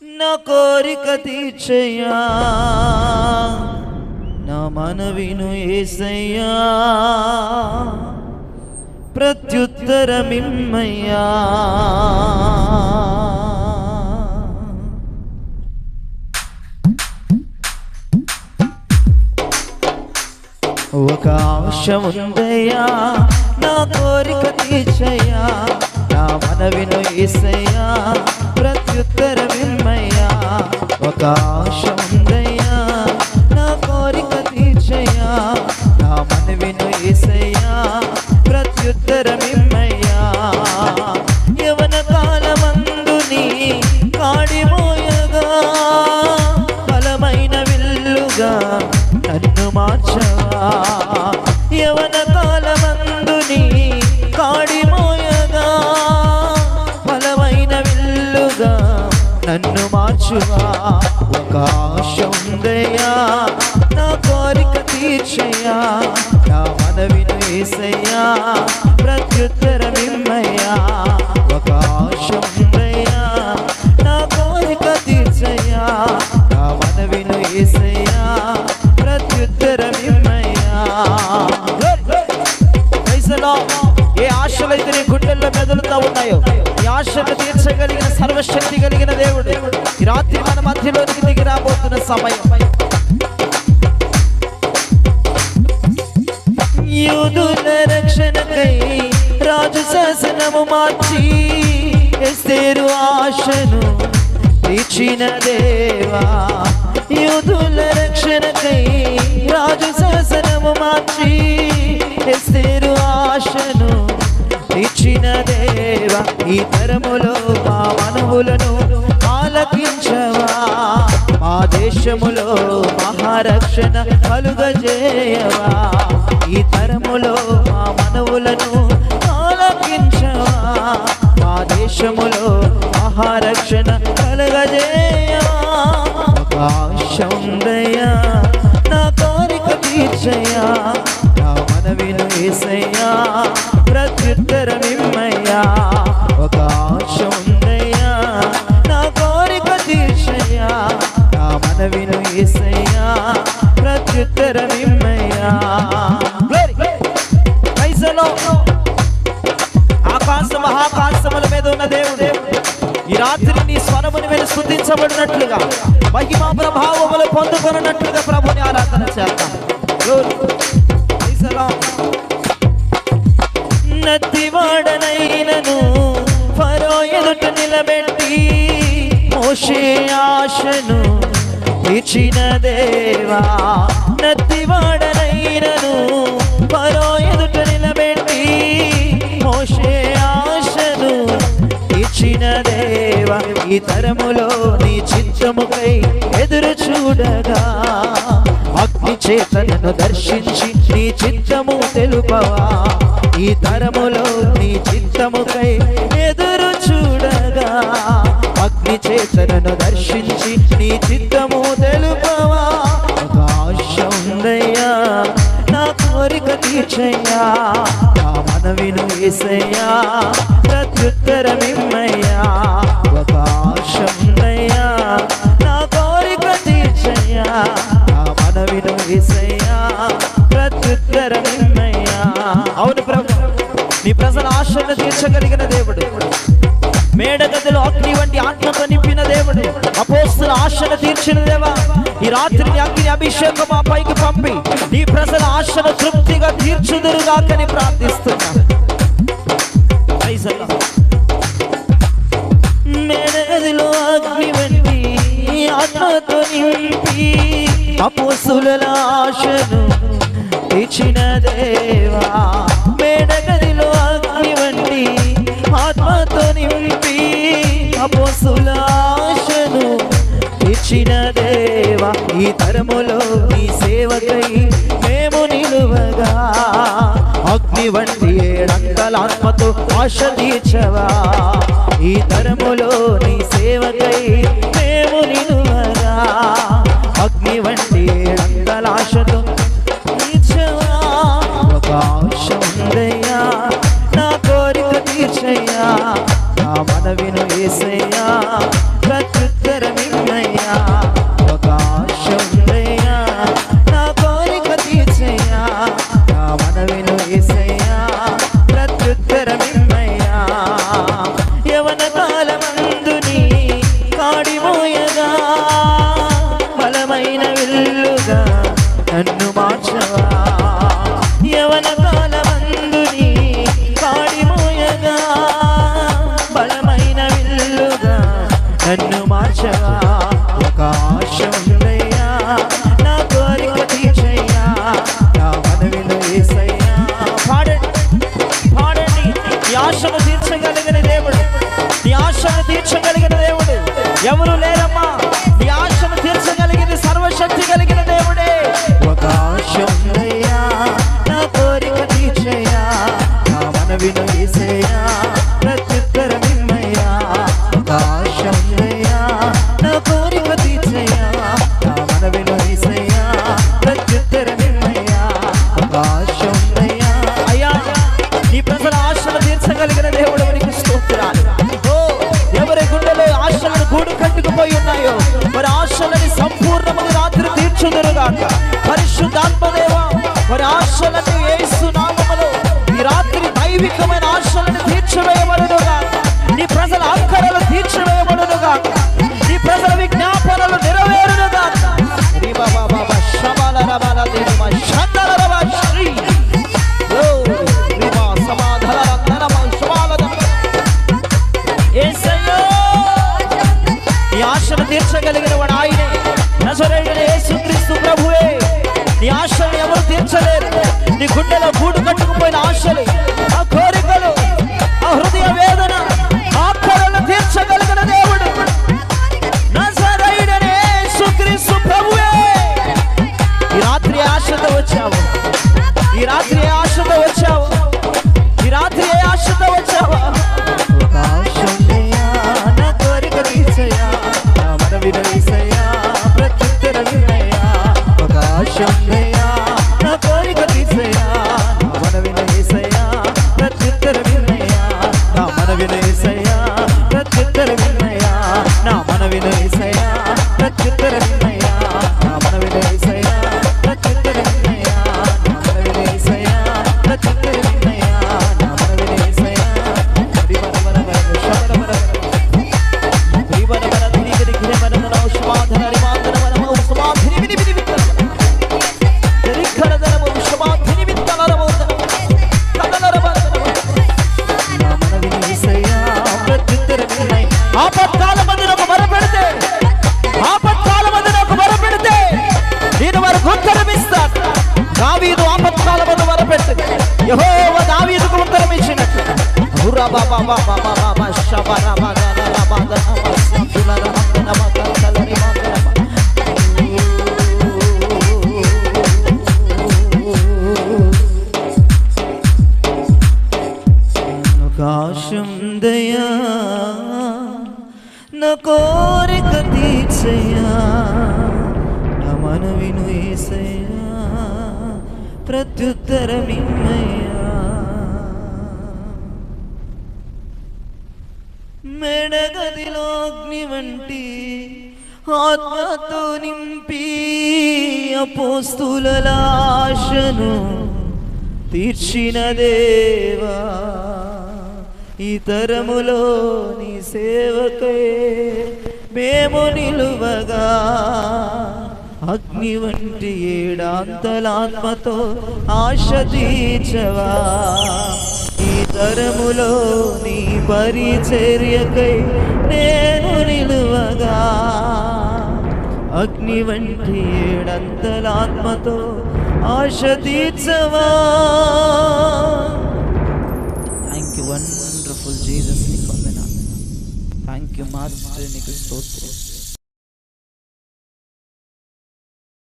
నా కోరిక తీర్చయ్యా, నా మనవిను యేసయ్యా, ప్రత్యుత్తరమిమ్మయ్యా. ఒక ఆశ ఉందయ్యా, నా కోరిక తీర్చయ్యా, నా మనవిను యేసయ్యా, ప్రత్యుత్తరమిమ్మయ్యా. ఒక ఆశ ఉందయ్యా, నా కోరిక తీర్చయ్యా, నా మనవిను యేసయ్యా, ప్రత్యుత్తరమిమ్మయ్యా. యవన కాలమందు నీ కాడిమోయగా, బలమైన విల్లుగా నన్ను మార్చవా. యవన కాలమందు నీ కాడిమోయగా, బలమైన విల్లుగా నన్ను మార్చువా. ఒక ఆశ ఉందయ్యా, నా కోరిక తీర్చయ్యా, నా మనవిను యేసయ్యా, ప్రత్యుత్తరమిమ్మయ్యా. ఒక ఆశ ఉందయ్యా, నా కోరిక తీర్చయ్యా, నా మనవిను యేసయ్యా, ప్రత్యుత్తరమిమ్మయ్యా. ఏ ఆశలైతే నీ గుండెల్లో మెదులుతా ఉన్నాయో, ఈ ఆశను తీర్చగలిగిన సర్వశక్తి కలిగిన దేవుడు ఈ రాత్రి మన మధ్యలోనికి దిగి రాబోతున్న సమయం. యూదుల రక్షణకై రాజు శాసనము మార్చి, ఎస్తేరు ఆశను తీర్చిన దేవా. యూదుల రక్షణకై రాజు శాసనము మార్చి, ఎస్తేరు ఆశను తీర్చిన దేవా. ఈ తరములో మా మనవులను ఆలకించవా, మా దేశములో మహారక్షణ కలుగజేయవా. ఈ తరములో మా మనవులను ఆలకించవా, మా దేశములో మహారక్షణ కలుగజేయవా. ఒక ఆశ ఉందయ్యా, నా కోరిక తీర్చయ్యా, నా మనవిను యేసయ్యా, ప్రత్యుత్తరమిమ్మయ్యా. ఒక ఆశ ఉందయ్యా, నా కోరిక తీర్చయ్యా, నా మనవిను యేసయ్యా, ప్రత్యుత్తరమిమ్మయ్యా. ఆకాశ మహాకాశముల మీద ఉన్న దేవుడు ఈ రాత్రి నీ స్వరముని మీద స్తుతించబడినట్లుగా, మహిమా ప్రభావములు పొందుకొనున్నట్లుగా ప్రభుని ఆరాధన చేద్దాం. నత్తివాడనైనను ఫరో ఎదుట నిలబెట్టి, మోషే ఆశను తీర్చిన దేవా. నత్తివాడనైనను ఫరో ఎదుట నిలబెట్టి, మోషే ఆశను తీర్చిన దేవా. ఈ తరములో నీ చిత్తముకై ఎదురు చూడగా, అగ్ని చేత నన్ను దర్శించి నీ చిత్తము తెలుపవా. ఈ తరములో నీ చిత్తముకై ఎదురు చూడగా, అగ్ని చేత నన్ను దర్శించి నీ చిత్తము తెలుపవా. ఒక ఆశ ఉందయ్యా, నా కోరిక తీర్చయ్యా, నా మనవిను యేసయ్యా, ప్రత్యుత్తరమిమ్మయ్యా. ఒక ఆశ ఉందయ్యా, నా కోరిక తీర్చయ్యా, నా మనవిను యేసయ్యా, ప్రత్యుత్తరమిమ్మయ్యా. అవును ప్రభు, నీ ప్రజల ఆశను తీర్చగలిగిన దేవుడు, మేడగదిలో అగ్ని వంటి ఆత్మతో నింపిన దేవుడు, అపోస్తుల ఆశను తీర్చిన దేవా. ఈ రాత్రి అగ్ని అభిషేకం మా పైకి పంపి నీ ప్రజల ఆశను తృప్తిగా తీర్చుదురుగాకని ప్రార్థిస్తున్నా. మేడగదిలో అగ్ని వంటి ఆత్మతో నింపి అపోస్తుల ఆశను తీర్చిన దేవా. మేడగదిలో అగ్ని వంటి ఆత్మతో నింపి అపోస్తుల ఆశను తీర్చిన దేవా. ఈ తరములో నీ సేవకై మేము నిలువగా, అగ్ని వంటి ఏడంతల ఆత్మతో ఆశ తీర్చవా. ఈ తరములో నీ సేవకై మేము నిలువగా, అగ్ని వంటి ఏడంతల ఆశతో తీర్చవా. ఒక ఆశ ఉందయ్యా, నా కోరిక తీర్చయ్యా, నా మన మనవిను యేసయ్యా ప్రత్యుత్తరమిమ్మయ్యా ఒక ఆశ ఉందయ్యా నా కోరిక తీర్చయ్యా నా మనవిను యేసయ్యా ప్రత్యుత్తరమిమ్మయ్యా యవన కాలమందు నీ కాడి మోయగా బలమైన విల్లుగా నన్ను మార్చవా యవన కాలమందు నీ కాడి మోయగా బలమైన విల్లుగా నన్ను మార్చవా ఒక ఆశ ఉందయ్యా నా కోరిక తీర్చయ్యా నా మనవిను యేసయ్యా పాడండి ఈ ఆశను తీర్చగలిగిన దేవుడు నీ ఆశను తీర్చగలిగిన దేవుడు ఎవరు లేరమ్మా నీ ఆశను తీర్చగలిగిన సర్వశక్తి కలిగిన దేవుడే ఒక ఆశ ఉందయ్యా నా కోరిక తీర్చయ్యా నా మనవిను యేసయ్యా ప్రత్యుత్తరమిమ్మయ్యా ఒక ఆశ ఉందయ్యా నా కోరిక తీర్చయ్యా నా మనవిను యేసయ్యా ప్రత్యుత్తరమిమ్మయ్యా ఒక ఆశ ఉందయ్యా అయ్యా నీ ప్రజల ఆశను తీర్చగలిగిన దేవుడు నీకు స్తోత్రాలు ఎవరి గుండెలో ఆశలను గూడు కట్టుకుపోయి ఉన్నాయో మరి ఆశలని సంపూర్ణముగా రాత్రి తీర్చుదురుగాక పరిశుద్ధాత్మదేవ మరి ఆశలను యేసు నామములో ఈ రాత్రి దైవికమైన ఆశలను తీర్చివేయబడునుగాక నీ ప్రజల ఆఖరలు తీర్చివేయబడునుగాక నీ ప్రజల విజ్ఞాపనలు నెరవేరునుగాక ఆశను తీర్చగలిగిన వాడు ఆయనే నజరేయుడైన యేసుక్రీస్తు ప్రభువే నీ ఆశను ఎవరు తీర్చలేరు నీ గుండెలో గూడు కట్టుకుపోయిన ఆశలు ఆ కోరికలు ఆ హృదయ వేదన ఆఖరలు తీర్చగలిగిన దేవుడు నజరేయుడైన యేసుక్రీస్తు ప్రభువే ఈ రాత్రి ఆశతో వచ్చావు ఈ రాత్రి ఆశతో వచ్చావు ఈ రాత్రి ఆశతో వచ్చావా ఒక ఆశ ఉందయ్యా నా కోరిక తీర్చయ్యా నా మనవిను యేసయ్యా ప్రత్యుత్తరమిమ్మయ్యా ఒక ఆశ ఉందయ్యా నా కోరిక తీర్చయ్యా నా మనవిను యేసయ్యా ప్రత్యుత్తరమిమ్మయ్యా నా మనవిను యేసయ్యా ప్రత్యుత్తరమిమ్మయ్యా నా మనవిను యేసయ్యా ప్రత్యుత్తరమిమ్మయ్యా నా మనవిను యేసయ్యా ప్రత్యుత్తరమిమ్మయ్యా నా మనవిను యేసయ్యా ప్రత్యుత్తరమిమ్మయ్యా నా మనవిను యేసయ్యా ఆపత్కాల మంది నాకు మొరపెడితే నేను వారికి ఉత్తరమిస్తాను దావీదు ఆపత్కాల మంది మొరపెడితే యెహోవా దావీదుకు ఉత్తరమిచ్చినట్టు ఆశందయా నా కోరిక తీర్చయ్యా నా మనవిను యేసయ్యా ప్రత్యుత్తరమిమ్మయ్యా మెడగదిలో అగ్ని వంటి ఆత్మతో నింపి అపోస్తుల ఆశను తీర్చిన దేవా ఈ తరములో నీ సేవకై మేము నిలువగా అగ్ని వంటి ఏడాంతలాత్మతో ఆశ తీర్చవా ఈ తరములో నీ పరిచర్యకై నేను నిలువగా అగ్ని వంటి ఏడంతలాత్మతో ఆశ తీర్చవా. థ్యాంక్ యూ వండర్ఫుల్ జీసస్, నీకు వందనాలు. థ్యాంక్ యూ మాస్టర్, నీకు స్తోత్రం.